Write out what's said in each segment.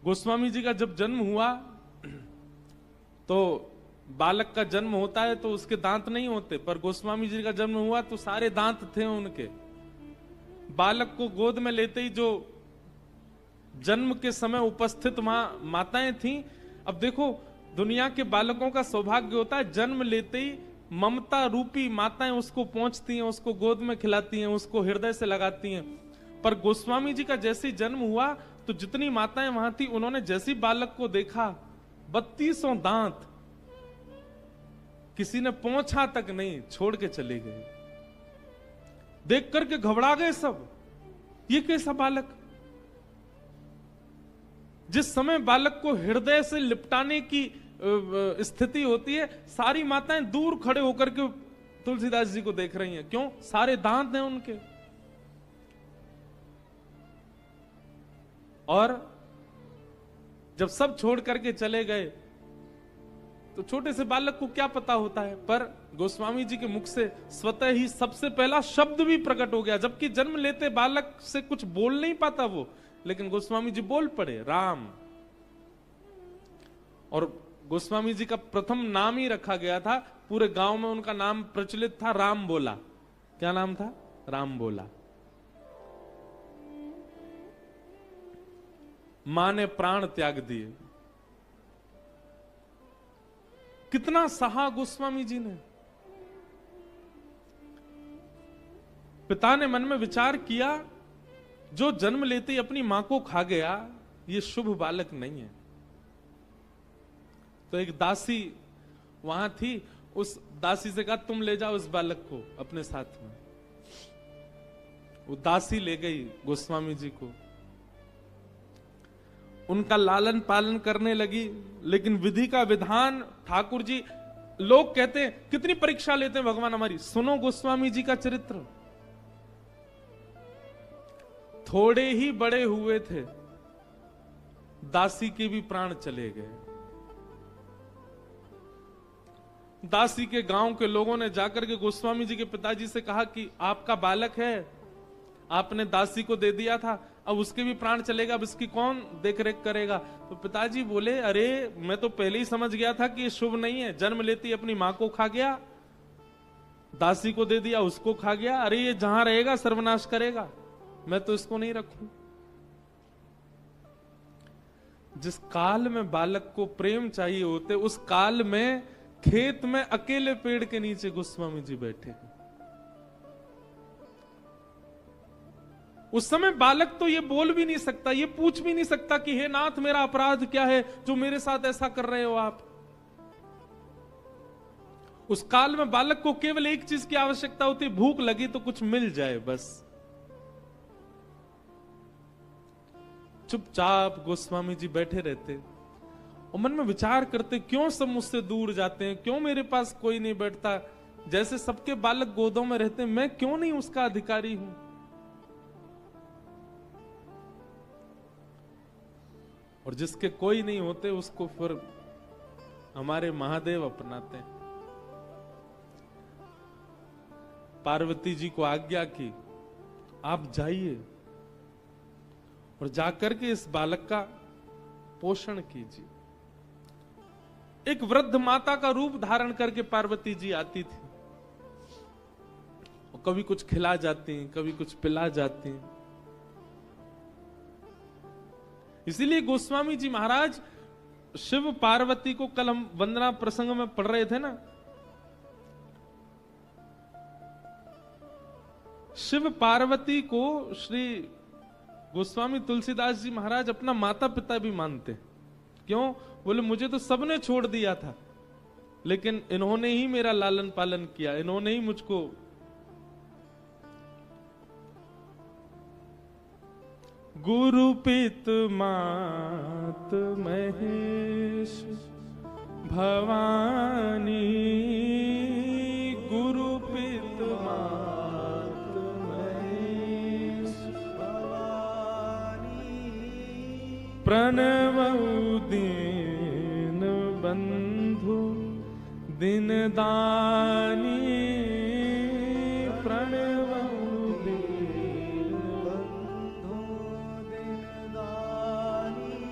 गोस्वामी जी का जब जन्म हुआ तो बालक का जन्म होता है तो उसके दांत नहीं होते, पर गोस्वामी जी का जन्म हुआ तो सारे दांत थे उनके। बालक को गोद में लेते ही जो जन्म के समय उपस्थित वहां माताएं थीं, अब देखो दुनिया के बालकों का सौभाग्य होता है जन्म लेते ही ममता रूपी माताएं उसको पहुंचती हैं, उसको गोद में खिलाती हैं, उसको हृदय से लगाती हैं। पर गोस्वामी जी का जैसे ही जन्म हुआ तो जितनी माताएं वहां थी, उन्होंने जैसे बालक को देखा 32 दांत, किसी ने पोंछा तक नहीं, छोड़ के चले गए। देख करके घबरा गए सब, ये कैसा बालक। जिस समय बालक को हृदय से लिपटाने की स्थिति होती है, सारी माताएं दूर खड़े होकर के तुलसीदास जी को देख रही हैं। क्यों? सारे दांत हैं उनके। और जब सब छोड़ करके चले गए तो छोटे से बालक को क्या पता होता है, पर गोस्वामी जी के मुख से स्वतः ही सबसे पहला शब्द भी प्रकट हो गया। जबकि जन्म लेते बालक से कुछ बोल नहीं पाता वो, लेकिन गोस्वामी जी बोल पड़े, राम। और गोस्वामी जी का प्रथम नाम ही रखा गया था, पूरे गांव में उनका नाम प्रचलित था, राम बोला। क्या नाम था? राम बोला। मां ने प्राण त्याग दिए। कितना सहा गोस्वामी जी ने। पिता ने मन में विचार किया, जो जन्म लेते ही अपनी मां को खा गया, ये शुभ बालक नहीं है। तो एक दासी वहां थी, उस दासी से कहा तुम ले जाओ इस बालक को अपने साथ में। वो दासी ले गई गोस्वामी जी को, उनका लालन पालन करने लगी। लेकिन विधि का विधान, ठाकुर जी, लोग कहते हैं कितनी परीक्षा लेते हैं भगवान हमारी। सुनो गोस्वामी जी का चरित्र। थोड़े ही बड़े हुए थे, दासी के भी प्राण चले गए। दासी के गांव के लोगों ने जाकर के गोस्वामी जी के पिताजी से कहा कि आपका बालक है, आपने दासी को दे दिया था, अब उसके भी प्राण चलेगा, अब इसकी कौन देख रेख करेगा। तो पिताजी बोले, अरे मैं तो पहले ही समझ गया था कि ये शुभ नहीं है। जन्म लेती अपनी मां को खा गया, दासी को दे दिया, उसको खा गया, अरे ये जहां रहेगा सर्वनाश करेगा, मैं तो इसको नहीं रखूं। जिस काल में बालक को प्रेम चाहिए होते, उस काल में खेत में अकेले पेड़ के नीचे गोस्वामी जी बैठे हैं। उस समय बालक तो ये बोल भी नहीं सकता, ये पूछ भी नहीं सकता कि हे नाथ मेरा अपराध क्या है जो मेरे साथ ऐसा कर रहे हो आप। उस काल में बालक को केवल एक चीज की आवश्यकता होती है, भूख लगी तो कुछ मिल जाए बस। चुपचाप गोस्वामी जी बैठे रहते और मन में विचार करते, क्यों सब मुझसे दूर जाते हैं, क्यों मेरे पास कोई नहीं बैठता। जैसे सबके बालक गोदों में रहते, मैं क्यों नहीं उसका अधिकारी हूं। और जिसके कोई नहीं होते उसको फिर हमारे महादेव अपनाते हैं। पार्वती जी को आज्ञा की, आप जाइए और जाकर के इस बालक का पोषण कीजिए। एक वृद्ध माता का रूप धारण करके पार्वती जी आती थी, और कभी कुछ खिला जाती, कभी कुछ पिला जाती। इसीलिए गोस्वामी जी महाराज शिव पार्वती को, कल हम वंदना प्रसंग में पढ़ रहे थे ना, शिव पार्वती को श्री गोस्वामी तुलसीदास जी महाराज अपना माता पिता भी मानते। क्यों? बोले मुझे तो सबने छोड़ दिया था, लेकिन इन्होंने ही मेरा लालन पालन किया, इन्होंने ही मुझको। गुरु पित मात महेश भवानी, गुरु पित मात महेश भवानी, प्रणवउ दीन बंधु दिन दानी, प्रणवउ दीन बंधु दिन दानी।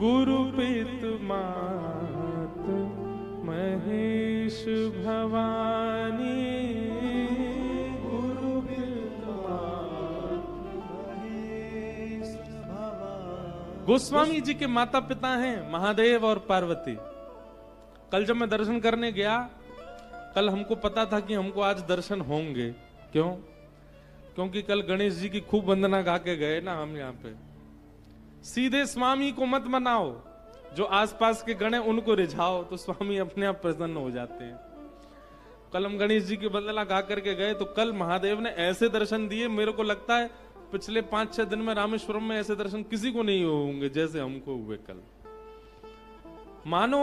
गुरु पितु मात महेश भवानी, गुरु पितु मात महेश भवानी। गोस्वामी जी के माता पिता हैं महादेव और पार्वती। कल जब मैं दर्शन करने गया, कल हमको पता था कि हमको आज दर्शन होंगे। क्यों? क्योंकि कल गणेश जी की खूब वंदना गा के गए ना हम यहाँ पे। सीधे स्वामी को मत मनाओ, जो आसपास के गण हैं उनको रिझाओ, तो स्वामी अपने आप प्रसन्न हो जाते हैं। कल हम गणेश जी की वंदना गा करके गए, तो कल महादेव ने ऐसे दर्शन दिए, मेरे को लगता है पिछले 5-6 दिन में रामेश्वरम में ऐसे दर्शन किसी को नहीं होंगे जैसे हमको हुए कल। मानो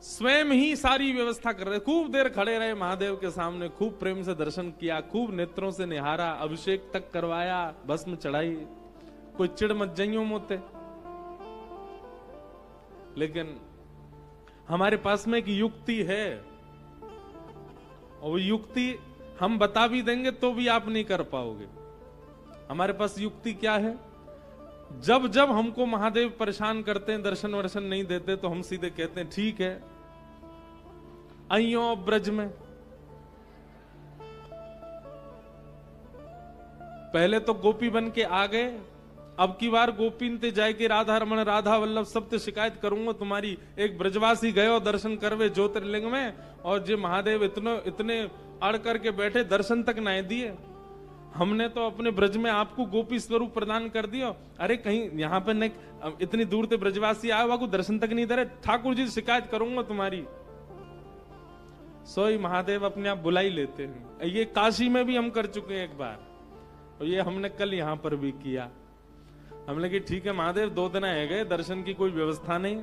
स्वयं ही सारी व्यवस्था कर रहे। खूब देर खड़े रहे महादेव के सामने, खूब प्रेम से दर्शन किया, खूब नेत्रों से निहारा, अभिषेक तक करवाया, भस्म चढ़ाई। कोई चिड़ मत जाइयो मोते। लेकिन हमारे पास में एक युक्ति है, और वो युक्ति हम बता भी देंगे तो भी आप नहीं कर पाओगे। हमारे पास युक्ति क्या है? जब जब हमको महादेव परेशान करते हैं, दर्शन वर्शन नहीं देते, तो हम सीधे कहते हैं ठीक है, आइयो ब्रज में। पहले तो गोपी बन के आ गए, अब की बार गोपीन ते जाए के राधा रमन राधा वल्लभ सब ते शिकायत करूंगा तुम्हारी। एक ब्रजवासी गयो दर्शन करवे ज्योतिर्लिंग में, और जे महादेव इतने अड़ करके बैठे, दर्शन तक नहीं दिए। हमने तो अपने ब्रज में आपको गोपी स्वरूप प्रदान कर दिया। अरे कहीं यहाँ पे न इतनी दूर से ब्रजवासी आए, वहां को दर्शन तक नहीं दे रहे, ठाकुर जी शिकायत करूंगा तुम्हारी। सोई महादेव अपने आप बुला ही लेते हैं। ये काशी में भी हम कर चुके हैं एक बार, और ये हमने कल यहां पर भी किया। हमने कि ठीक है महादेव 2 दिन है गए, दर्शन की कोई व्यवस्था नहीं,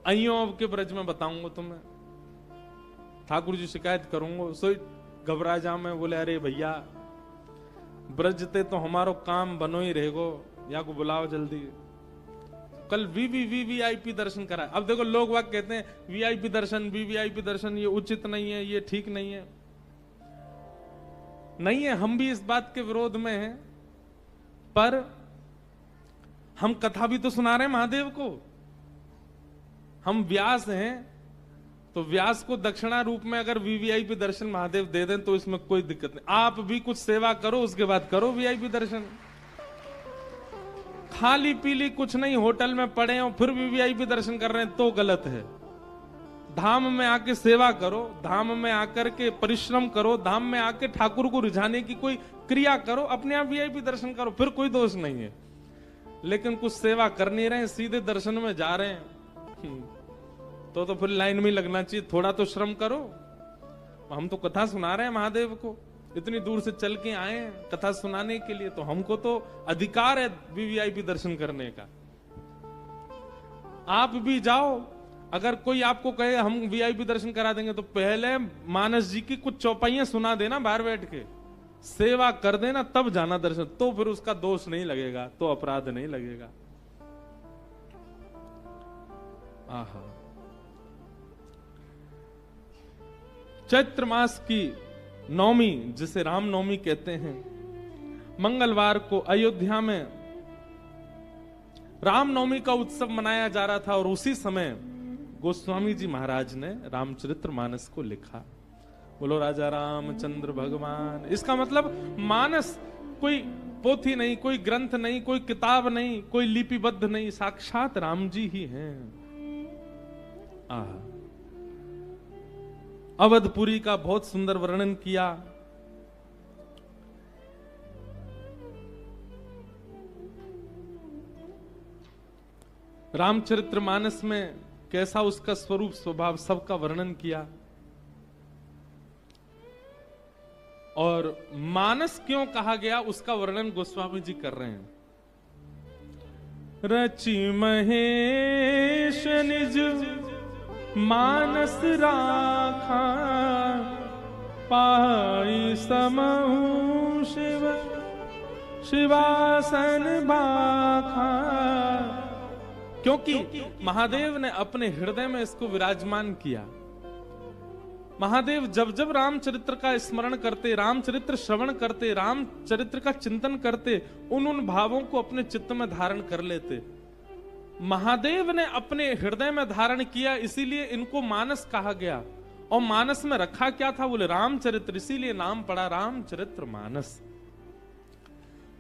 आइयो अब के ब्रज में बताऊंगा तुम्हें, ठाकुर जी शिकायत करूंगा। सोई घबरा जा में बोले अरे भैया ब्रजते तो हमारो काम बनो ही रहेगो, या को बुलाओ जल्दी। कल वीवीआईपी दर्शन करा। अब देखो लोग वाक कहते हैं वीआईपी दर्शन, वीवीआईपी दर्शन ये उचित नहीं है, ये ठीक नहीं है। नहीं है, हम भी इस बात के विरोध में हैं, पर हम कथा भी तो सुना रहे हैं महादेव को। हम व्यास हैं, तो व्यास को दक्षिणा रूप में अगर वीवीआईपी दर्शन महादेव दे दें तो इसमें कोई दिक्कत नहीं। आप भी कुछ सेवा करो, उसके बाद करो वीआईपी दर्शन। खाली पीली कुछ नहीं, होटल में पड़े हो फिर वीवीआईपी दर्शन कर रहे हैं तो गलत है। धाम में आके सेवा करो, धाम में आकर के परिश्रम करो, धाम में आके ठाकुर को रिझाने की कोई क्रिया करो, अपने आप वीआईपी दर्शन करो, फिर कोई दोष नहीं है। लेकिन कुछ सेवा कर नहीं रहे, सीधे दर्शन में जा रहे हैं, तो फिर लाइन में लगना चाहिए। थोड़ा तो श्रम करो। हम तो कथा सुना रहे हैं महादेव को, इतनी दूर से चल के आए कथा सुनाने के लिए, तो हमको तो अधिकार है वीवीआईपी दर्शन करने का। आप भी जाओ। अगर कोई आपको कहे हम वीआईपी दर्शन करा देंगे, तो पहले मानस जी की कुछ चौपाइयां सुना देना बाहर बैठ के, सेवा कर देना, तब जाना दर्शन, तो फिर उसका दोष नहीं लगेगा, तो अपराध नहीं लगेगा। आहा। चैत्र मास की नवमी, जिसे राम नवमी कहते हैं, मंगलवार को अयोध्या में राम नवमी का उत्सव मनाया जा रहा था, और उसी समय गोस्वामी जी महाराज ने रामचरितमानस को लिखा। बोलो राजा रामचंद्र भगवान। इसका मतलब मानस कोई पोथी नहीं, कोई ग्रंथ नहीं, कोई किताब नहीं, कोई लिपिबद्ध नहीं, साक्षात राम जी ही हैं। अवधपुरी का बहुत सुंदर वर्णन किया। रामचरितमानस में कैसा उसका स्वरूप स्वभाव सबका वर्णन किया। और मानस क्यों कहा गया उसका वर्णन गोस्वामी जी कर रहे हैं। रचि महेश निज मानस राखा, पाई समहु शिव शिवासन बाखा। क्योंकि महादेव ने अपने हृदय में इसको विराजमान किया। महादेव जब जब रामचरित्र का स्मरण करते, रामचरित्र श्रवण करते, रामचरित्र का चिंतन करते, उन भावों को अपने चित्त में धारण कर लेते। महादेव ने अपने हृदय में धारण किया, इसीलिए इनको मानस कहा गया। और मानस में रखा क्या था? बोले रामचरित्र, इसीलिए नाम पड़ा रामचरित्र मानस।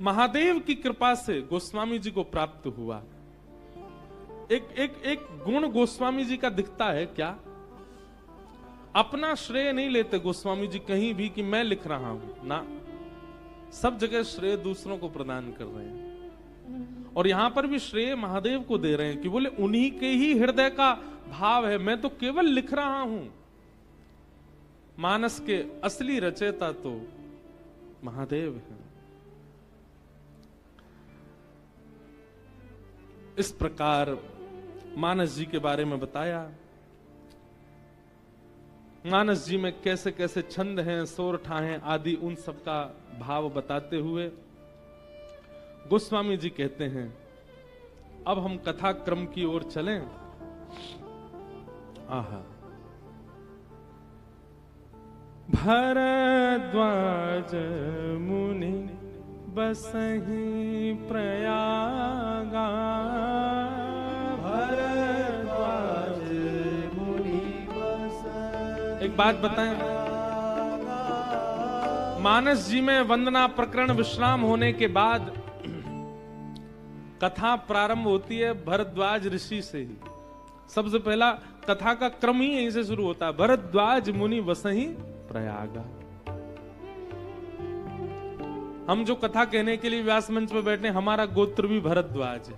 महादेव की कृपा से गोस्वामी जी को प्राप्त हुआ। एक गुण गोस्वामी जी का दिखता है क्या? अपना श्रेय नहीं लेते गोस्वामी जी कहीं भी कि मैं लिख रहा हूं ना, सब जगह श्रेय दूसरों को प्रदान कर रहे हैं। और यहां पर भी श्रेय महादेव को दे रहे हैं कि बोले उन्हीं के ही हृदय का भाव है, मैं तो केवल लिख रहा हूं। मानस के असली रचयिता तो महादेव हैं। इस प्रकार मानस जी के बारे में बताया। मानस जी में कैसे कैसे छंद हैं, सोरठा हैं आदि, उन सब का भाव बताते हुए गोस्वामी जी कहते हैं अब हम कथा क्रम की ओर चलें। आहा। भरद्वाज मुनि बसहि प्रयागा, भरद्वाज मुनि बसहि। एक बात बताएं, मानस जी में वंदना प्रकरण विश्राम होने के बाद कथा प्रारंभ होती है भरद्वाज ऋषि से ही। सबसे पहला कथा का क्रम ही यहीं से शुरू होता है, भरद्वाज मुनि बसहि प्रयागा। हम जो कथा कहने के लिए व्यास मंच पर बैठे, हमारा गोत्र भी भरद्वाज है,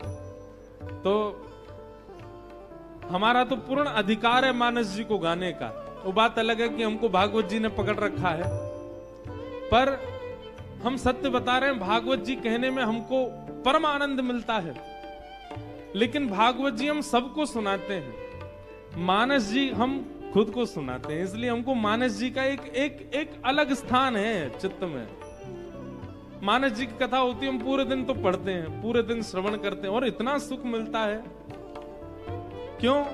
तो हमारा तो पूर्ण अधिकार है मानस जी को गाने का। वो बात अलग है कि हमको भागवत जी ने पकड़ रखा है, पर हम सत्य बता रहे हैं, भागवत जी कहने में हमको परम आनंद मिलता है। लेकिन भागवत जी हम सबको सुनाते हैं, मानस जी हम खुद को सुनाते हैं, इसलिए हमको मानस जी का एक अलग स्थान है चित्त में। मानस जी की कथा होती है, हम पूरे दिन तो पढ़ते हैं, पूरे दिन श्रवण करते हैं और इतना सुख मिलता है। क्यों?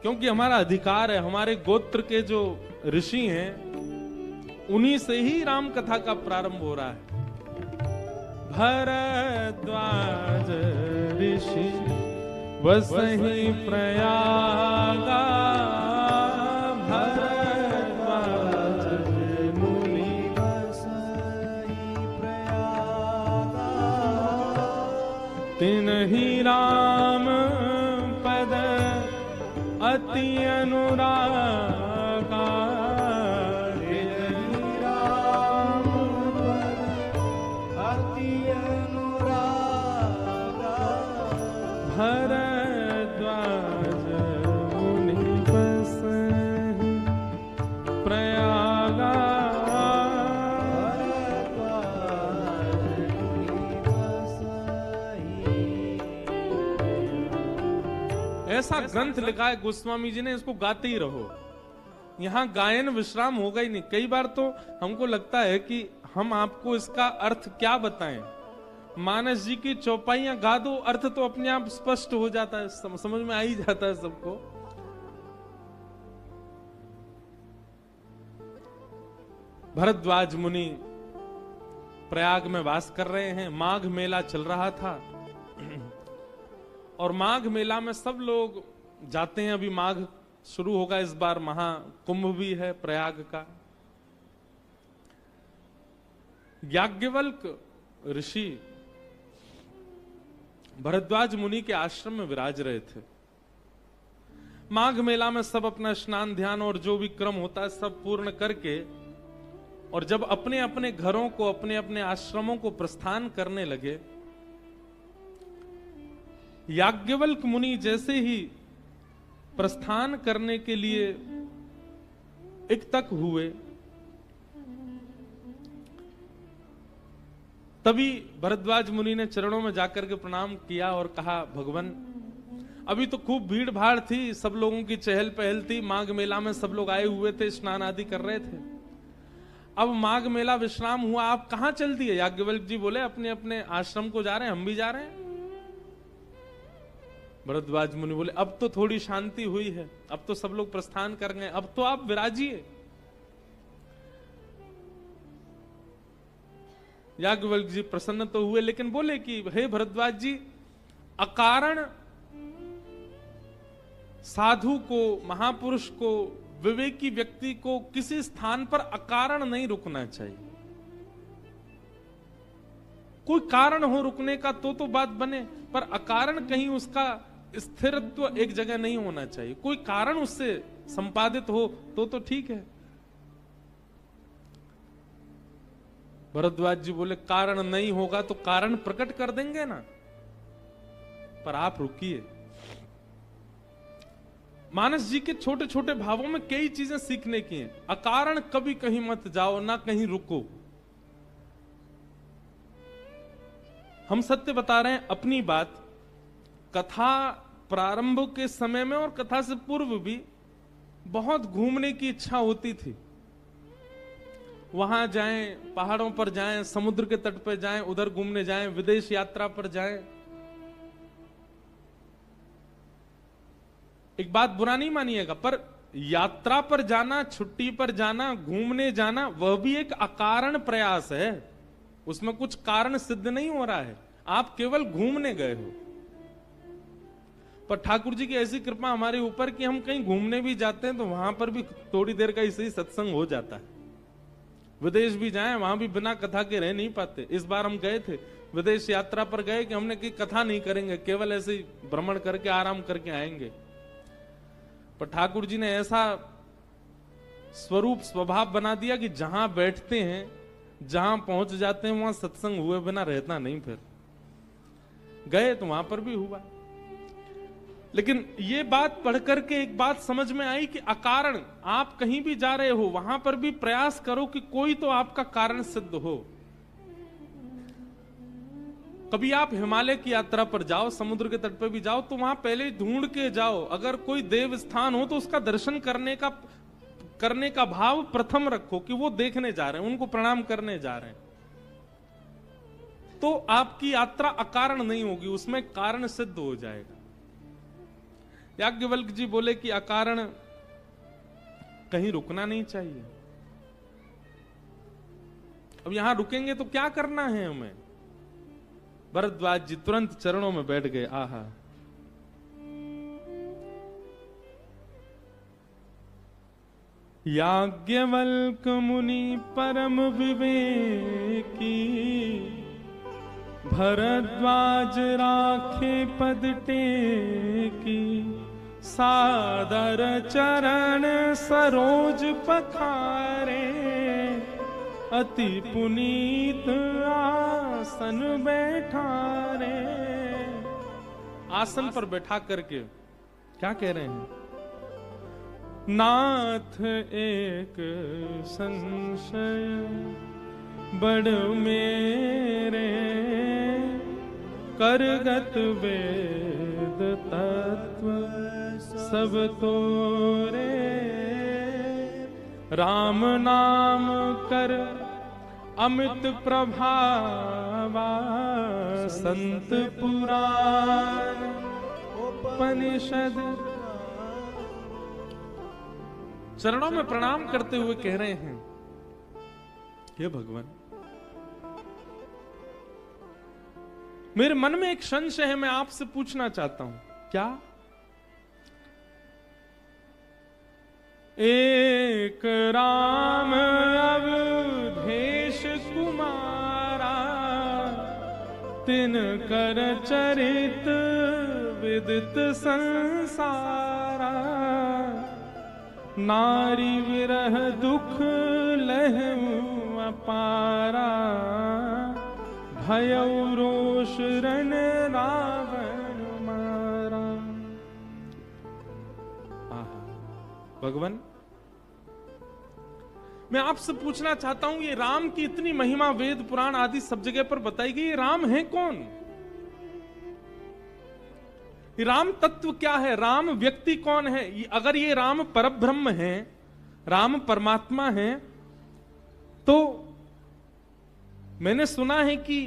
क्योंकि हमारा अधिकार है, हमारे गोत्र के जो ऋषि हैं उन्हीं से ही राम कथा का प्रारंभ हो रहा है। भरद्वाज ऋषि बसहि प्रयागा, भरद्वाज मुनि बसहि प्रयागा, तिन्हि राम पद अति अनुरागा, भरद्वाज मुनि बसहि प्रयागा, ऐसा ग्रंथ लिखा है गोस्वामी जी ने, इसको गाते ही रहो। यहाँ गायन विश्राम होगा ही नहीं। कई बार तो हमको लगता है कि हम आपको इसका अर्थ क्या बताएं। मानस जी की चौपाइयां गा दो, अर्थ तो अपने आप स्पष्ट हो जाता है, समझ में आ ही जाता है सबको। भरद्वाज मुनि प्रयाग में वास कर रहे हैं। माघ मेला चल रहा था और माघ मेला में सब लोग जाते हैं। अभी माघ शुरू होगा, इस बार महाकुंभ भी है प्रयाग का। याज्ञवल्क ऋषि भरद्वाज मुनि के आश्रम में विराज रहे थे। माघ मेला में सब अपना स्नान ध्यान और जो भी क्रम होता है सब पूर्ण करके, और जब अपने अपने घरों को, अपने अपने आश्रमों को प्रस्थान करने लगे, याज्ञवल्क मुनि जैसे ही प्रस्थान करने के लिए इक्तक हुए, तभी भरद्वाज मुनि ने चरणों में जाकर के प्रणाम किया और कहा, भगवान अभी तो खूब भीड़ भाड़ थी, सब लोगों की चहल पहल थी, माघ मेला में सब लोग आए हुए थे, स्नान आदि कर रहे थे। अब माघ मेला विश्राम हुआ, आप कहां चल दिए? याज्ञवल्क जी बोले अपने अपने आश्रम को जा रहे हैं, हम भी जा रहे हैं। भरद्वाज मुनि बोले अब तो थोड़ी शांति हुई है, अब तो सब लोग प्रस्थान कर गए, अब तो आप विराजिए। याज्ञवल्क्य जी प्रसन्न तो हुए, लेकिन बोले कि हे भरद्वाज जी, अकारण साधु को, महापुरुष को, विवेकी व्यक्ति को किसी स्थान पर अकारण नहीं रुकना चाहिए। कोई कारण हो रुकने का तो बात बने, पर अकारण कहीं उसका स्थिरत्व एक जगह नहीं होना चाहिए। कोई कारण उससे संपादित हो तो ठीक है। भरद्वाज जी बोले कारण नहीं होगा तो कारण प्रकट कर देंगे ना, पर आप रुकिए। मानस जी के छोटे छोटे भावों में कई चीजें सीखने की हैं। अकारण कभी कहीं मत जाओ, ना कहीं रुको। हम सत्य बता रहे हैं अपनी बात। कथा प्रारंभ के समय में और कथा से पूर्व भी बहुत घूमने की इच्छा होती थी। वहां जाएं, पहाड़ों पर जाएं, समुद्र के तट पर जाएं, उधर घूमने जाएं, विदेश यात्रा पर जाएं। एक बात बुरा नहीं मानिएगा, पर यात्रा पर जाना, छुट्टी पर जाना, घूमने जाना, वह भी एक अकारण प्रयास है। उसमें कुछ कारण सिद्ध नहीं हो रहा है, आप केवल घूमने गए हो। पर ठाकुर जी की ऐसी कृपा हमारे ऊपर कि हम कहीं घूमने भी जाते हैं तो वहां पर भी थोड़ी देर का ऐसे ही सत्संग हो जाता है। विदेश भी जाएं, वहां भी बिना कथा के रह नहीं पाते। इस बार हम गए थे, विदेश यात्रा पर गए कि हमने की कथा नहीं करेंगे, केवल ऐसे ही भ्रमण करके आराम करके आएंगे। पर ठाकुर जी ने ऐसा स्वरूप स्वभाव बना दिया कि जहां बैठते हैं, जहां पहुंच जाते हैं, वहां सत्संग हुए बिना रहता नहीं। फिर गए तो वहां पर भी हुआ। लेकिन ये बात पढ़ करके एक बात समझ में आई कि अकारण आप कहीं भी जा रहे हो, वहां पर भी प्रयास करो कि कोई तो आपका कारण सिद्ध हो। कभी आप हिमालय की यात्रा पर जाओ, समुद्र के तट पर भी जाओ, तो वहां पहले ढूंढ के जाओ। अगर कोई देव स्थान हो तो उसका दर्शन करने का भाव प्रथम रखो कि वो देखने जा रहे हैं, उनको प्रणाम करने जा रहे हैं। तो आपकी यात्रा अकारण नहीं होगी, उसमें कारण सिद्ध हो जाएगा। याज्ञवल्क्य जी बोले कि अकारण कहीं रुकना नहीं चाहिए। अब यहां रुकेंगे तो क्या करना है हमें? भरद्वाज जी तुरंत चरणों में बैठ गए। आहा, याज्ञवल्क्य मुनि परम विवेकी, भरद्वाज राखे पद टेकी, सादर चरण सरोज पखारे, अति पुनीत आसन बैठारे। आसन पर बैठा करके क्या कह रहे हैं? नाथ एक संशय बड़ मेरे, करगत वेद तत्व सब तोरे, राम नाम कर अमित प्रभावा, संत पुराण उपनिषद। चरणों में प्रणाम करते हुए कह रहे हैं, हे भगवान, मेरे मन में एक संशय है, मैं आपसे पूछना चाहता हूं। क्या? एक राम अवधेश कुमारा, तिन कर चरित विदित संसारा, नारी विरह दुख लहू अपारा, भयउ रोष रण रावण मारा। भगवान, मैं आपसे पूछना चाहता हूं, ये राम की इतनी महिमा वेद पुराण आदि सब जगह पर बताई गई, ये राम है कौन? ये राम तत्व क्या है? राम व्यक्ति कौन है? अगर ये राम परब्रह्म है, राम परमात्मा है, तो मैंने सुना है कि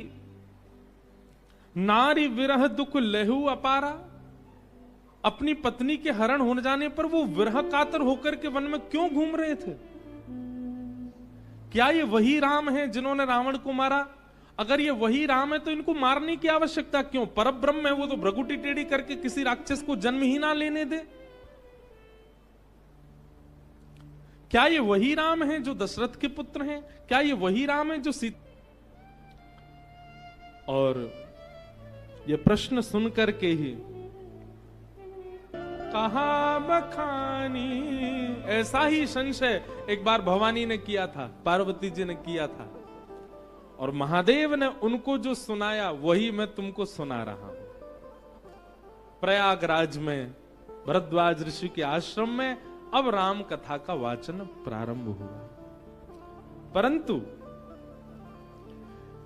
नारी विरह दुख लहू अपारा, अपनी पत्नी के हरण हो जाने पर वो विरह कातर होकर के वन में क्यों घूम रहे थे? क्या ये वही राम है जिन्होंने रावण को मारा? अगर ये वही राम है तो इनको मारने की आवश्यकता क्यों? परब्रह्म है वो, तो भ्रगुटी टेढ़ी करके किसी राक्षस को जन्म ही ना लेने दे। क्या ये वही राम है जो दशरथ के पुत्र हैं? क्या ये वही राम है जो सीता? और ये प्रश्न सुनकर के ही कहा बखानी, ऐसा ही संशय एक बार भवानी ने किया था, पार्वती जी ने किया था, और महादेव ने उनको जो सुनाया वही मैं तुमको सुना रहा हूं। प्रयागराज में भरद्वाज ऋषि के आश्रम में अब राम कथा का वाचन प्रारंभ हुआ। परंतु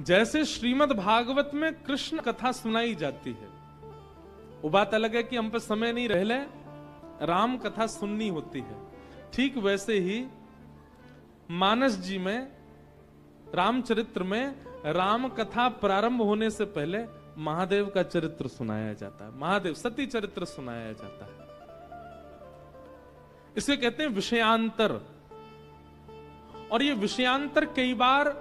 जैसे श्रीमद् भागवत में कृष्ण कथा सुनाई जाती है, वो बात अलग है कि हम पे समय नहीं रह ले, राम कथा सुननी होती है। ठीक वैसे ही मानस जी में, रामचरित्र में राम कथा प्रारंभ होने से पहले महादेव का चरित्र सुनाया जाता है, महादेव सती चरित्र सुनाया जाता है। इसे कहते हैं विषयांतर। और ये विषयांतर कई बार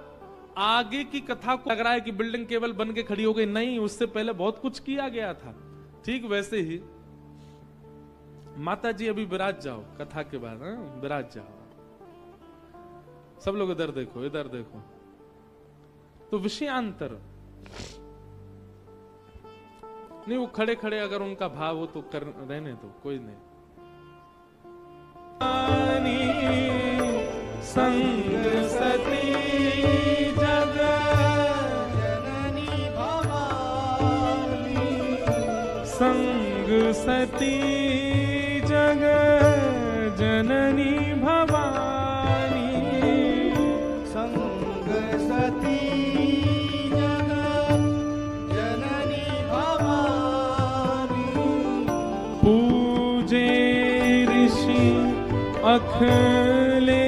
आगे की कथा को लग रहा है कि बिल्डिंग केवल बन के खड़ी हो गई, नहीं, उससे पहले बहुत कुछ किया गया था। ठीक वैसे ही माता जी अभी विराज जाओ, कथा के बाद विराज जाओ, सब लोग इधर देखो, इधर देखो। तो विषयांतर नहीं, वो खड़े खड़े अगर उनका भाव हो तो कर रहने दो, कोई नहीं। संग सती जग जननी भवानी, संग सती जग जननी भवानी, संग सती जग जननी भवानी, पूजे ऋषि अखिलेश्वर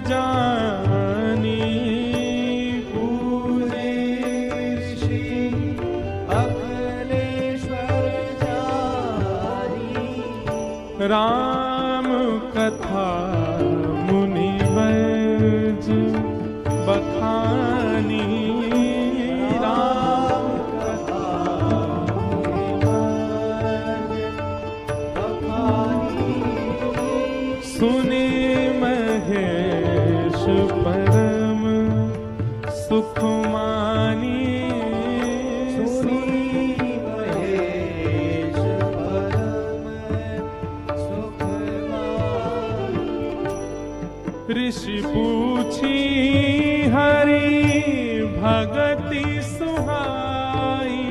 जानी, पूजे ऋषि अखिलेश्वर जानी, राम कथा मुनि वैज बखानी, राम कथा मुनि वैज बखानी, सुने महेश परम सुख मानी, सुनी महेश परम सुख मानी, ऋषि पूछी हरि भगति सुहाई,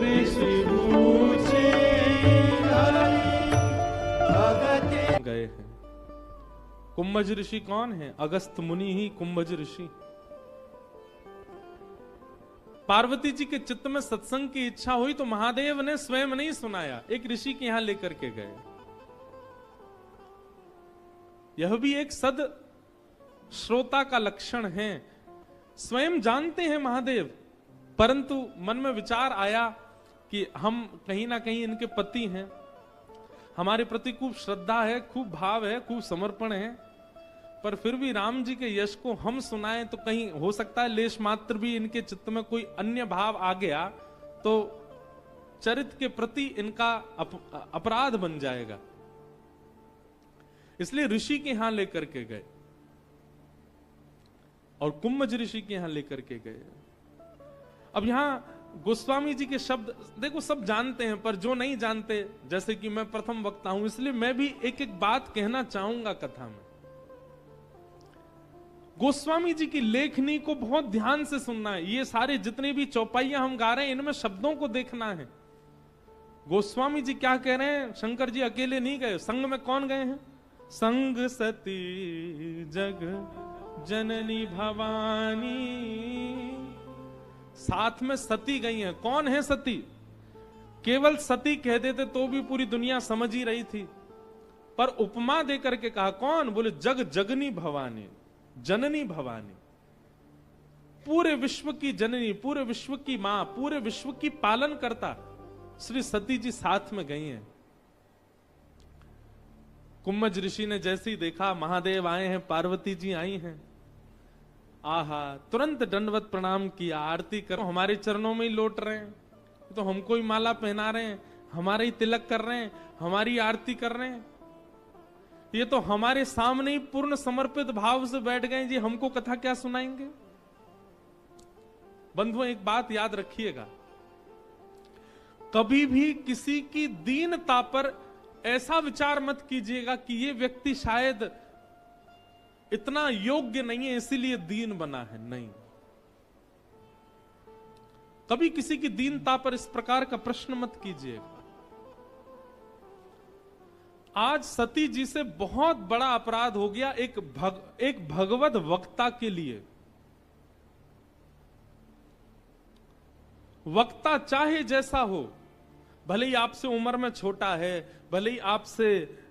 ऋषि पूछे हरि भगति। गए हैं। कुंभज ऋषि कौन है? अगस्त मुनि ही कुंभज ऋषि। पार्वती जी के चित्त में सत्संग की इच्छा हुई तो महादेव ने स्वयं नहीं सुनाया, एक ऋषि के यहां लेकर के गए। यह भी एक सद श्रोता का लक्षण है। स्वयं जानते हैं महादेव, परंतु मन में विचार आया कि हम कहीं ना कहीं इनके पति हैं, हमारे प्रति खूब श्रद्धा है, खूब भाव है, खूब समर्पण है, पर फिर भी राम जी के यश को हम सुनाएं तो कहीं हो सकता है लेश मात्र भी इनके चित्त में कोई अन्य भाव आ गया तो चरित्र के प्रति इनका अपराध बन जाएगा। इसलिए ऋषि के यहां लेकर के गए और कुंभज ऋषि के यहां लेकर के गए। अब यहां गोस्वामी जी के शब्द देखो, सब जानते हैं, पर जो नहीं जानते, जैसे कि मैं प्रथम वक्ता हूं, इसलिए मैं भी एक एक बात कहना चाहूंगा कथा में। गोस्वामी जी की लेखनी को बहुत ध्यान से सुनना है। ये सारे जितने भी चौपाइयां हम गा रहे हैं, इनमें शब्दों को देखना है। गोस्वामी जी क्या कह रहे हैं? शंकर जी अकेले नहीं गए, संग में कौन गए हैं? संग सती जग जननी भवानी, साथ में सती गई हैं। कौन है सती? केवल सती कह देते तो भी पूरी दुनिया समझ ही रही थी, पर उपमा देकर के कहा कौन? बोले जग जगनी भवानी, जननी भवानी, पूरे विश्व की जननी, पूरे विश्व की मां, पूरे विश्व की पालन करता श्री सती जी साथ में गई हैं। कुम्मज ऋषि ने जैसे ही देखा महादेव आए हैं, पार्वती जी आई हैं, आहा, तुरंत दंडवत प्रणाम किया, आरती करो, हमारे चरणों में ही लौट रहे हैं, तो हमको ही माला पहना रहे हैं, हमारे ही तिलक कर रहे हैं, हमारी आरती कर रहे हैं, ये तो हमारे सामने ही पूर्ण समर्पित भाव से बैठ गए जी, हमको कथा क्या सुनाएंगे। बंधुओं, एक बात याद रखिएगा, कभी भी किसी की दीनता पर ऐसा विचार मत कीजिएगा कि ये व्यक्ति शायद इतना योग्य नहीं है इसीलिए दीन बना है। नहीं, कभी किसी की दीनता पर इस प्रकार का प्रश्न मत कीजिएगा। आज सती जी से बहुत बड़ा अपराध हो गया एक भगवत वक्ता के लिए। वक्ता चाहे जैसा हो, भले ही आपसे उम्र में छोटा है, भले ही आपसे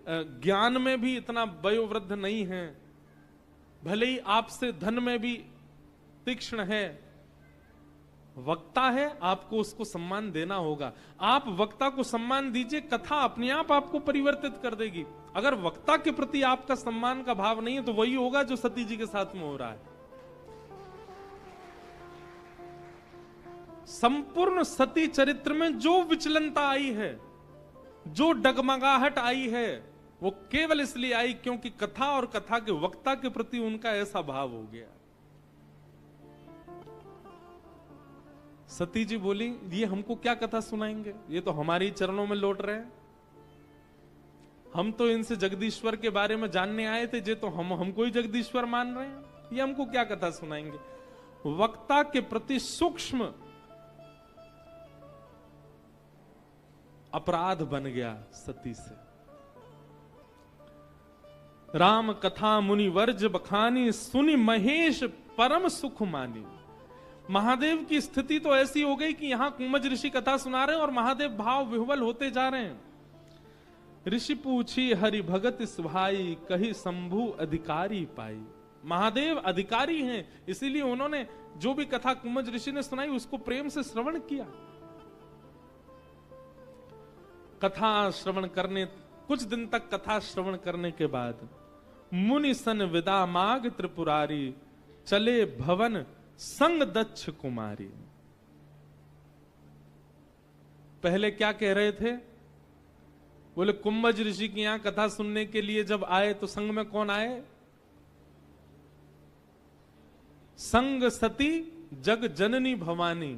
ज्ञान में भी इतना वयोवृद्ध नहीं है, भले ही आपसे धन में भी तीक्ष्ण है, वक्ता है, आपको उसको सम्मान देना होगा। आप वक्ता को सम्मान दीजिए, कथा अपने आप आपको परिवर्तित कर देगी। अगर वक्ता के प्रति आपका सम्मान का भाव नहीं है तो वही होगा जो सती जी के साथ में हो रहा है। संपूर्ण सती चरित्र में जो विचलनता आई है, जो डगमगाहट आई है, वो केवल इसलिए आई क्योंकि कथा और कथा के वक्ता के प्रति उनका ऐसा भाव हो गया। सती जी बोली, ये हमको क्या कथा सुनाएंगे, ये तो हमारे चरणों में लौट रहे हैं, हम तो इनसे जगदीश्वर के बारे में जानने आए थे, जे तो हमको ही जगदीश्वर मान रहे हैं, ये हमको क्या कथा सुनाएंगे। वक्ता के प्रति सूक्ष्म अपराध बन गया सती से। राम कथा मुनि वर्ज बखानी, सुनि महेश परम सुख मानी। महादेव की स्थिति तो ऐसी हो गई कि यहां कुम्मज ऋषि कथा सुना रहे हैं और महादेव भाव विह्वल होते जा रहे हैं। ऋषि पूछी हरि भगत सुभाई, कही शंभु अधिकारी पाई। महादेव अधिकारी हैं, इसीलिए उन्होंने जो भी कथा कुम्मज ऋषि ने सुनाई उसको प्रेम से श्रवण किया। कथा श्रवण करने, कुछ दिन तक कथा श्रवण करने के बाद मुनि सन विदा माग त्रिपुरारी, चले भवन संग दक्ष कुमारी। पहले क्या कह रहे थे, बोले कुम्भज ऋषि की यहां कथा सुनने के लिए जब आए तो संग में कौन आए, संग सती जग जननी भवानी।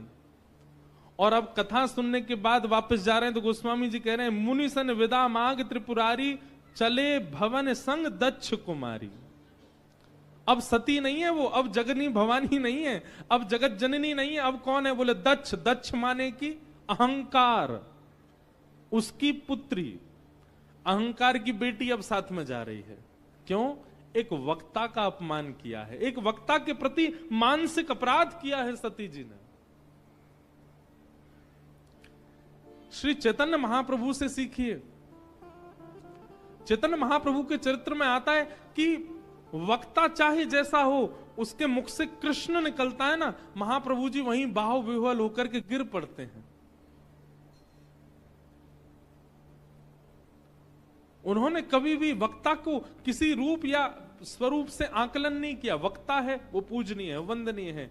और अब कथा सुनने के बाद वापस जा रहे हैं तो गोस्वामी जी कह रहे हैं मुनि सन विदा माग त्रिपुरारी, चले भवन संग दक्ष कुमारी। अब सती नहीं है वो, अब जगनी भवानी नहीं है, अब जगत जननी नहीं है, अब कौन है, बोले दक्ष। दक्ष माने की अहंकार, उसकी पुत्री, अहंकार की बेटी अब साथ में जा रही है। क्यों? एक वक्ता का अपमान किया है, एक वक्ता के प्रति मानसिक अपराध किया है सती जी ने। श्री चैतन्य महाप्रभु से सीखिए। चैतन्य महाप्रभु के चरित्र में आता है कि वक्ता चाहे जैसा हो, उसके मुख से कृष्ण निकलता है ना, महाप्रभु जी वहीं बाहु विह्वल होकर के गिर पड़ते हैं। उन्होंने कभी भी वक्ता को किसी रूप या स्वरूप से आकलन नहीं किया। वक्ता है वो पूजनीय है, वंदनीय है।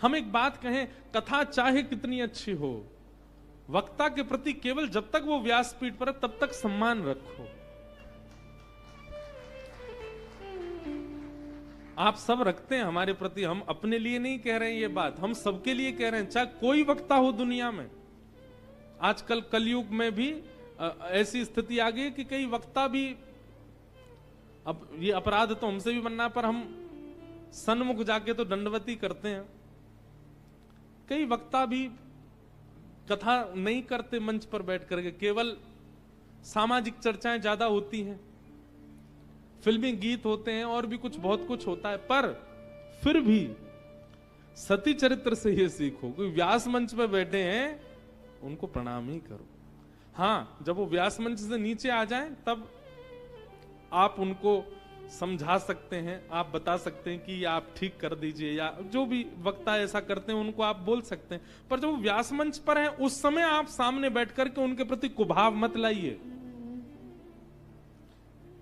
हम एक बात कहें, कथा चाहे कितनी अच्छी हो, वक्ता के प्रति केवल जब तक वो व्यासपीठ पर है तब तक सम्मान रखो। आप सब रखते हैं हमारे प्रति, हम अपने लिए नहीं कह रहे हैं ये बात, हम सबके लिए कह रहे हैं, चाहे कोई वक्ता हो दुनिया में। आजकल कलयुग में भी ऐसी स्थिति आ गई कि कई वक्ता भी, अब ये अपराध तो हमसे भी बनना, पर हम सन्मुख जाके तो दंडवती करते हैं। कई वक्ता भी कथा नहीं करते मंच पर बैठ करके, केवल सामाजिक चर्चाएं ज्यादा होती हैं, फिल्मी गीत होते हैं और भी कुछ बहुत कुछ होता है। पर फिर भी सती चरित्र से ये सीखो, कोई व्यास मंच पे बैठे हैं उनको प्रणाम ही करो। हाँ, जब वो व्यास मंच से नीचे आ जाएं तब आप उनको समझा सकते हैं, आप बता सकते हैं कि आप ठीक कर दीजिए, या जो भी वक्ता ऐसा करते हैं उनको आप बोल सकते हैं। पर जब वो व्यास मंच पर हैं उस समय आप सामने बैठ करके उनके प्रति कुभाव मत लाइए।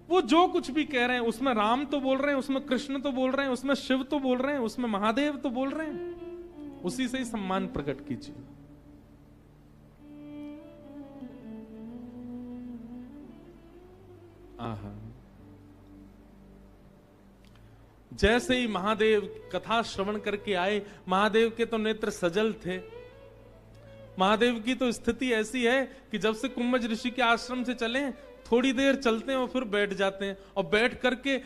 वो जो कुछ भी कह रहे हैं उसमें राम तो बोल रहे हैं, उसमें कृष्ण तो बोल रहे हैं, उसमें शिव तो बोल रहे हैं, उसमें महादेव तो बोल रहे हैं, उसी से ही सम्मान प्रकट कीजिए। आहा, जैसे ही महादेव कथा श्रवण करके आए, महादेव के तो नेत्र सजल थे। महादेव की तो स्थिति ऐसी है कि जब से कुंभज ऋषि के आश्रम से चले थोड़ी देर चलते हैं और फिर बैठ जाते हैं, और बैठ करके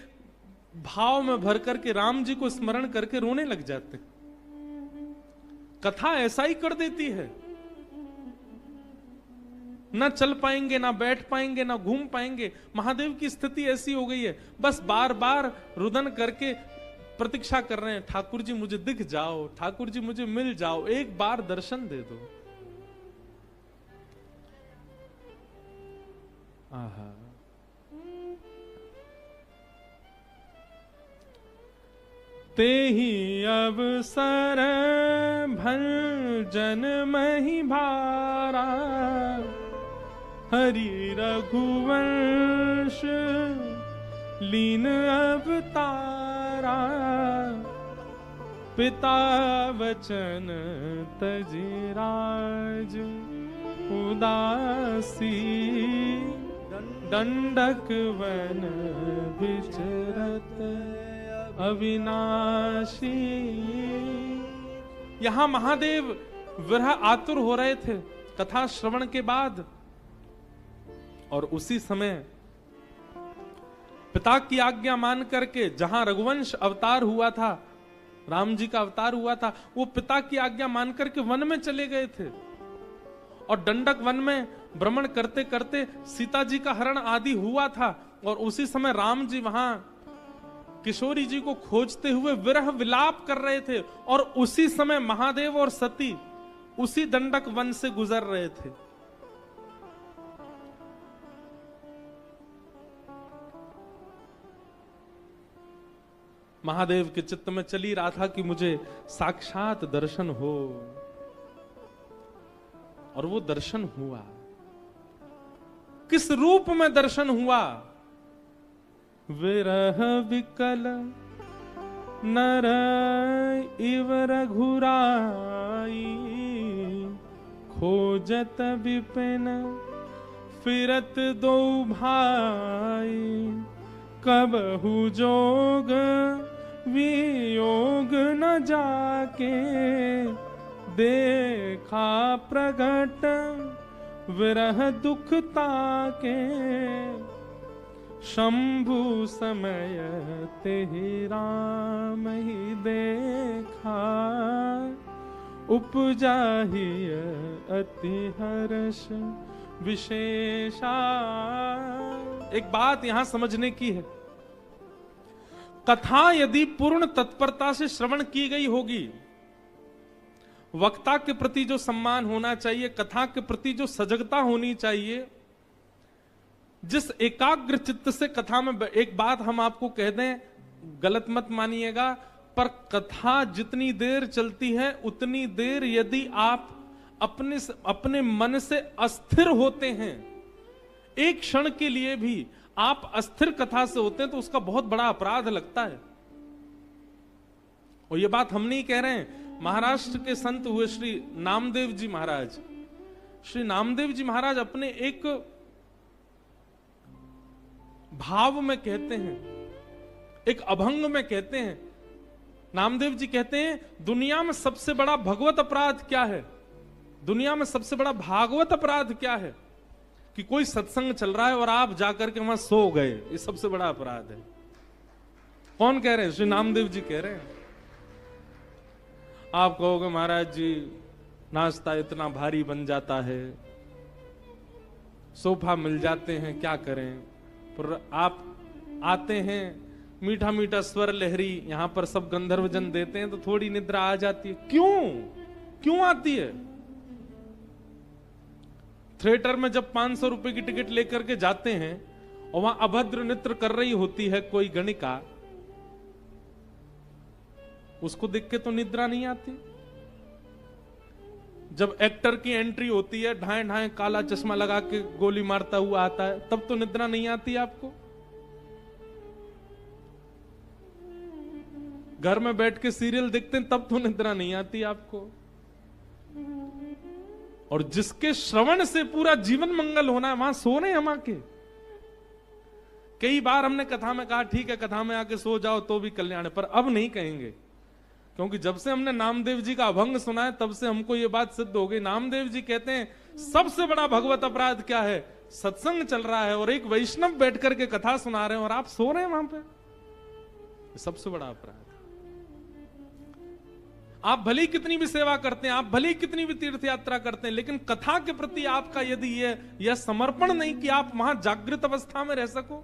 भाव में भर करके राम जी को स्मरण करके रोने लग जाते हैं। कथा ऐसा ही कर देती है, ना चल पाएंगे, ना बैठ पाएंगे, ना घूम पाएंगे। महादेव की स्थिति ऐसी हो गई है, बस बार बार रुदन करके प्रतीक्षा कर रहे हैं, ठाकुर जी मुझे दिख जाओ, ठाकुर जी मुझे मिल जाओ, एक बार दर्शन दे दो। आहा, ते ही अवसर भंजन मही भारा, हरि रघुवंश लीन अवतारा, पिता वचन तजि राज उदासी, दंडक वन विचरत अविनाशी। यहां महादेव विरह आतुर हो रहे थे कथा श्रवण के बाद, और उसी समय पिता की आज्ञा मान करके जहां रघुवंश अवतार हुआ था, राम जी का अवतार हुआ था, वो पिता की आज्ञा मान करके वन में चले गए थे। और दंडक वन में भ्रमण करते करते सीता जी का हरण आदि हुआ था, और उसी समय राम जी वहां किशोरी जी को खोजते हुए विरह विलाप कर रहे थे, और उसी समय महादेव और सती उसी दंडक वन से गुजर रहे थे। महादेव के चित्त में चली रहा था कि मुझे साक्षात दर्शन हो, और वो दर्शन हुआ। किस रूप में दर्शन हुआ? विरह विकल नर इव रघुराई, खोजत विपिन फिरत दो भाई, कबहु जोग वियोग न जाके, देखा प्रगट विरह दुख ताके, शंभु समय तेहि राम ही देखा, उपजाहि अति हर्ष विशेषा। एक बात यहां समझने की है, कथा यदि पूर्ण तत्परता से श्रवण की गई होगी, वक्ता के प्रति जो सम्मान होना चाहिए, कथा के प्रति जो सजगता होनी चाहिए, जिस एकाग्र चित्त से कथा में, एक बात हम आपको कह दें, गलत मत मानिएगा, पर कथा जितनी देर चलती है उतनी देर यदि आप अपने मन से अस्थिर होते हैं, एक क्षण के लिए भी आप अस्थिर कथा से होते हैं, तो उसका बहुत बड़ा अपराध लगता है। और ये बात हम नहीं कह रहे हैं, महाराष्ट्र के संत हुए श्री नामदेव जी महाराज, श्री नामदेव जी महाराज अपने एक भाव में कहते हैं, एक अभंग में कहते हैं, नामदेव जी कहते हैं, दुनिया में सबसे बड़ा भगवत अपराध क्या है? दुनिया में सबसे बड़ा भागवत अपराध क्या है? कि कोई सत्संग चल रहा है और आप जाकर के वहां सो गए, ये सबसे बड़ा अपराध है। कौन कह रहे हैं? श्री नामदेव जी कह रहे हैं। आप कहोगे महाराज जी नाश्ता इतना भारी बन जाता है, सोफा मिल जाते हैं, क्या करें? पर आप आते हैं, मीठा मीठा स्वर लहरी, यहां पर सब गंधर्व जन देते हैं, तो थोड़ी निद्रा आ जाती है। क्यों आती है? थिएटर में जब 500 रुपए की टिकट लेकर के जाते हैं और वहां अभद्र नृत्य कर रही होती है कोई गणिका, उसको देख के तो निद्रा नहीं आती। जब एक्टर की एंट्री होती है, ढाए ढाए काला चश्मा लगा के गोली मारता हुआ आता है, तब तो निद्रा नहीं आती आपको। घर में बैठ के सीरियल देखते हैं, तब तो निद्रा नहीं आती आपको। और जिसके श्रवण से पूरा जीवन मंगल होना है, वहां सो रहे हम आके। कई बार हमने कथा में कहा ठीक है कथा में आके सो जाओ तो भी कल्याण है, पर अब नहीं कहेंगे, क्योंकि जब से हमने नामदेव जी का अभंग सुना है तब से हमको ये बात सिद्ध हो गई। नामदेव जी कहते हैं सबसे बड़ा भगवत अपराध क्या है? सत्संग चल रहा है और एक वैष्णव बैठ करके कथा सुना रहे हैं और आप सो रहे हैं वहां पे, सबसे बड़ा अपराध। आप भली कितनी भी सेवा करते हैं, आप भली कितनी भी तीर्थ यात्रा करते हैं, लेकिन कथा के प्रति आपका यदि यह समर्पण नहीं कि आप वहां जागृत अवस्था में रह सको।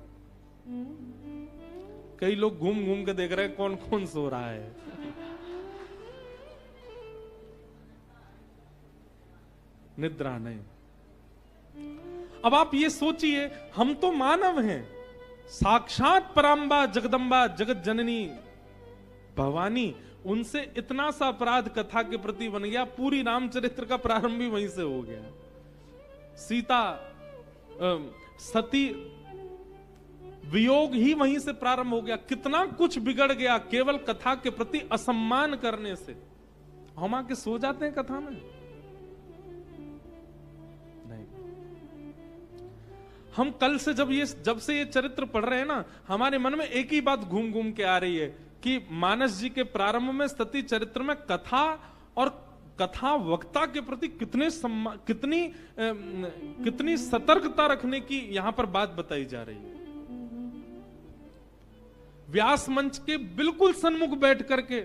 कई लोग घूम घूम के देख रहे हैं कौन कौन सो रहा है। निद्रा नहीं। अब आप ये सोचिए, हम तो मानव हैं, साक्षात पराम्बा जगदम्बा जगत जननी भवानी, उनसे इतना सा अपराध कथा के प्रति बन गया। पूरी रामचरित्र का प्रारंभ भी वहीं से हो गया। सीता सती वियोग ही वहीं से प्रारंभ हो गया। कितना कुछ बिगड़ गया केवल कथा के प्रति असम्मान करने से। हम आके सो जाते हैं कथा में? नहीं। हम कल से जब से ये चरित्र पढ़ रहे हैं ना, हमारे मन में एक ही बात घूम घूम के आ रही है कि मानस जी के प्रारंभ में सती चरित्र में कथा और कथा वक्ता के प्रति कितनी सतर्कता रखने की यहां पर बात बताई जा रही है। व्यास मंच के बिल्कुल सन्मुख बैठ करके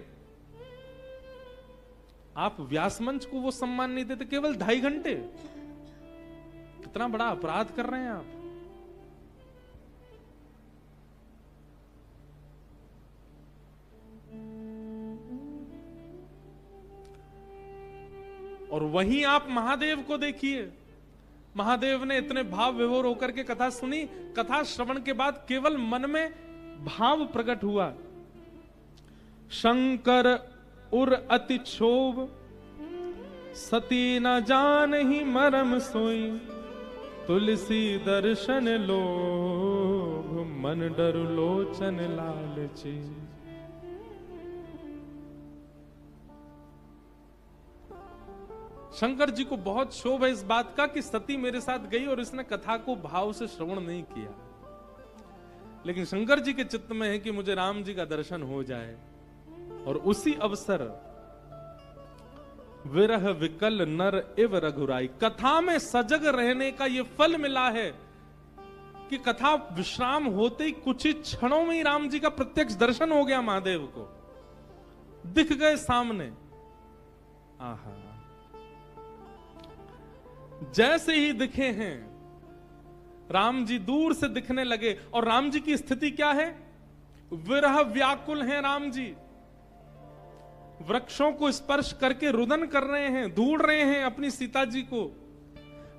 आप व्यास मंच को वो सम्मान नहीं देते, केवल 2.5 घंटे। कितना बड़ा अपराध कर रहे हैं आप। और वहीं आप महादेव को देखिए। महादेव ने इतने भाव विभोर होकर के कथा सुनी। कथा श्रवण के बाद केवल मन में भाव प्रकट हुआ। शंकर उर अति क्षोभ, सती न जान ही मरम सोई, तुलसी दर्शन लोभ, मन डरु लोचन लालची। शंकर जी को बहुत क्षोभ है इस बात का कि सती मेरे साथ गई और इसने कथा को भाव से श्रवण नहीं किया। लेकिन शंकर जी के चित्त में है कि मुझे राम जी का दर्शन हो जाए। और उसी अवसर विरह विकल नर इव रघुराई, कथा में सजग रहने का यह फल मिला है कि कथा विश्राम होते ही कुछ ही क्षणों में ही राम जी का प्रत्यक्ष दर्शन हो गया। महादेव को दिख गए सामने। आहा, जैसे ही दिखे हैं राम जी दूर से दिखने लगे। और राम जी की स्थिति क्या है? विरह व्याकुल हैं राम जी। वृक्षों को स्पर्श करके रुदन कर रहे हैं, ढूंढ रहे हैं अपनी सीता जी को।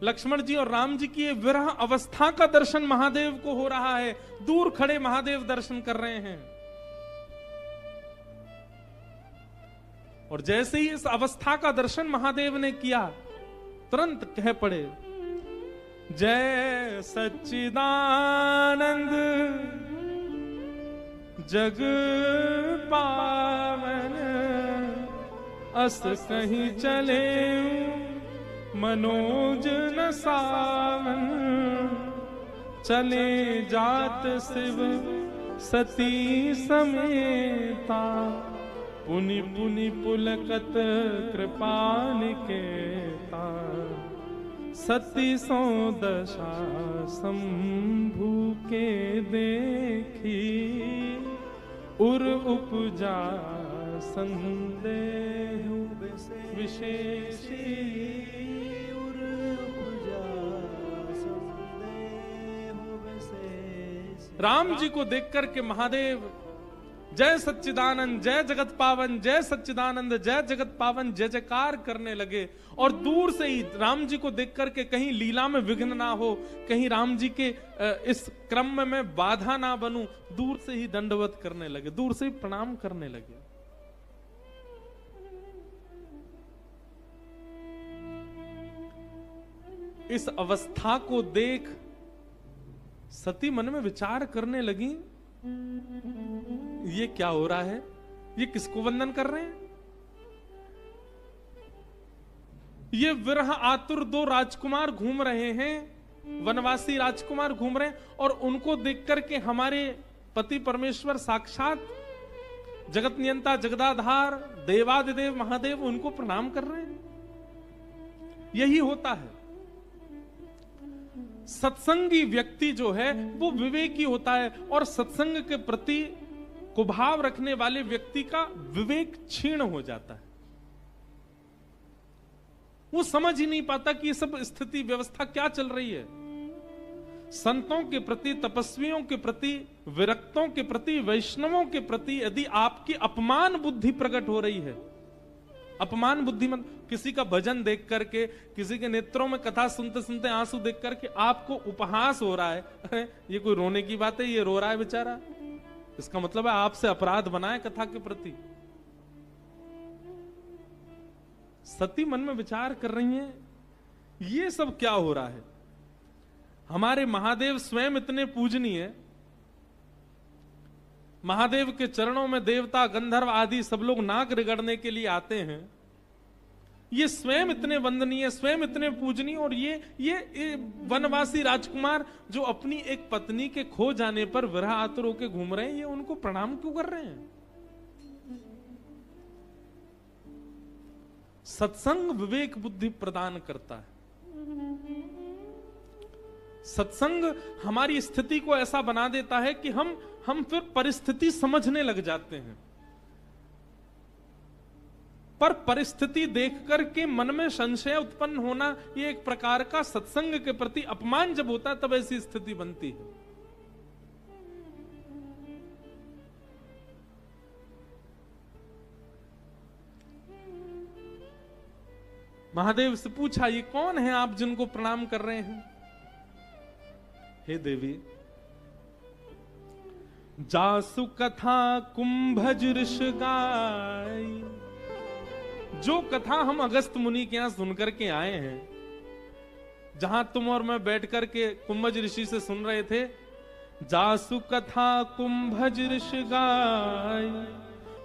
लक्ष्मण जी और राम जी की विरह अवस्था का दर्शन महादेव को हो रहा है। दूर खड़े महादेव दर्शन कर रहे हैं। और जैसे ही इस अवस्था का दर्शन महादेव ने किया, तुरंत कह पड़े, जय सच्चिदानंद जग पावन, अस कहीं चले मनोज न सावन, चले जात शिव सती समेता, पुनि पुनि पुलकत कृपाल केता, सती सो दशा शंभु के देखी, उर उपजा संदेह विशेषी, उर उपजा संदेह विशेषी। राम जी को देख करके महादेव जय सच्चिदानंद, जय जगत पावन, जय सच्चिदानंद, जय जगत पावन, जय जयकार करने लगे। और दूर से ही राम जी को देख करके कहीं लीला में विघ्न ना हो, कहीं राम जी के इस क्रम में बाधा ना बनूं, दूर से ही दंडवत करने लगे, दूर से ही प्रणाम करने लगे। इस अवस्था को देख सती मन में विचार करने लगी, ये क्या हो रहा है, ये किसको वंदन कर रहे हैं? ये विरह आतुर दो राजकुमार घूम रहे हैं, वनवासी राजकुमार घूम रहे हैं, और उनको देख करके हमारे पति परमेश्वर साक्षात जगत नियंता जगदाधार देवादिदेव महादेव उनको प्रणाम कर रहे हैं। यही होता है, सत्संगी व्यक्ति जो है वो विवेकी होता है, और सत्संग के प्रति कुभाव रखने वाले व्यक्ति का विवेक क्षीण हो जाता है। वो समझ ही नहीं पाता कि ये सब स्थिति व्यवस्था क्या चल रही है। संतों के प्रति, तपस्वियों के प्रति, विरक्तों के प्रति, वैष्णवों के प्रति यदि आपकी अपमान बुद्धि प्रकट हो रही है, अपमान बुद्धि मत, किसी का भजन देख करके, किसी के नेत्रों में कथा सुनते सुनते आंसू देख करके आपको उपहास हो रहा है, अरे ये कोई रोने की बात है, ये रो रहा है बेचारा, इसका मतलब है आपसे अपराध बना है कथा के प्रति। सती मन में विचार कर रही हैं, ये सब क्या हो रहा है? हमारे महादेव स्वयं इतने पूजनीय है, महादेव के चरणों में देवता गंधर्व आदि सब लोग नाक रगड़ने के लिए आते हैं, ये स्वयं इतने वंदनीय, स्वयं इतने पूजनीय, और ये वनवासी राजकुमार जो अपनी एक पत्नी के खो जाने पर विरह आतुर होकर घूम रहे हैं, ये उनको प्रणाम क्यों कर रहे हैं? सत्संग विवेक बुद्धि प्रदान करता है। सत्संग हमारी स्थिति को ऐसा बना देता है कि हम फिर परिस्थिति समझने लग जाते हैं, पर परिस्थिति देख करके मन में संशय उत्पन्न होना, ये एक प्रकार का सत्संग के प्रति अपमान जब होता है तब ऐसी स्थिति बनती है। महादेव से पूछा, ये कौन है आप जिनको प्रणाम कर रहे हैं? हे देवी, जासु कथा कुंभज ऋष गाय, जो कथा हम अगस्त मुनि के यहां सुन करके आए हैं, जहां तुम और मैं बैठ करके कुंभज ऋषि से सुन रहे थे, जासु कथा कुंभज ऋष गाय,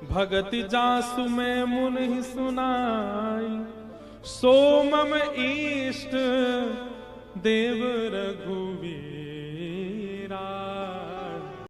भगति जासु में मुनि सुनाई, सोमम इष्ट देव रघुवीर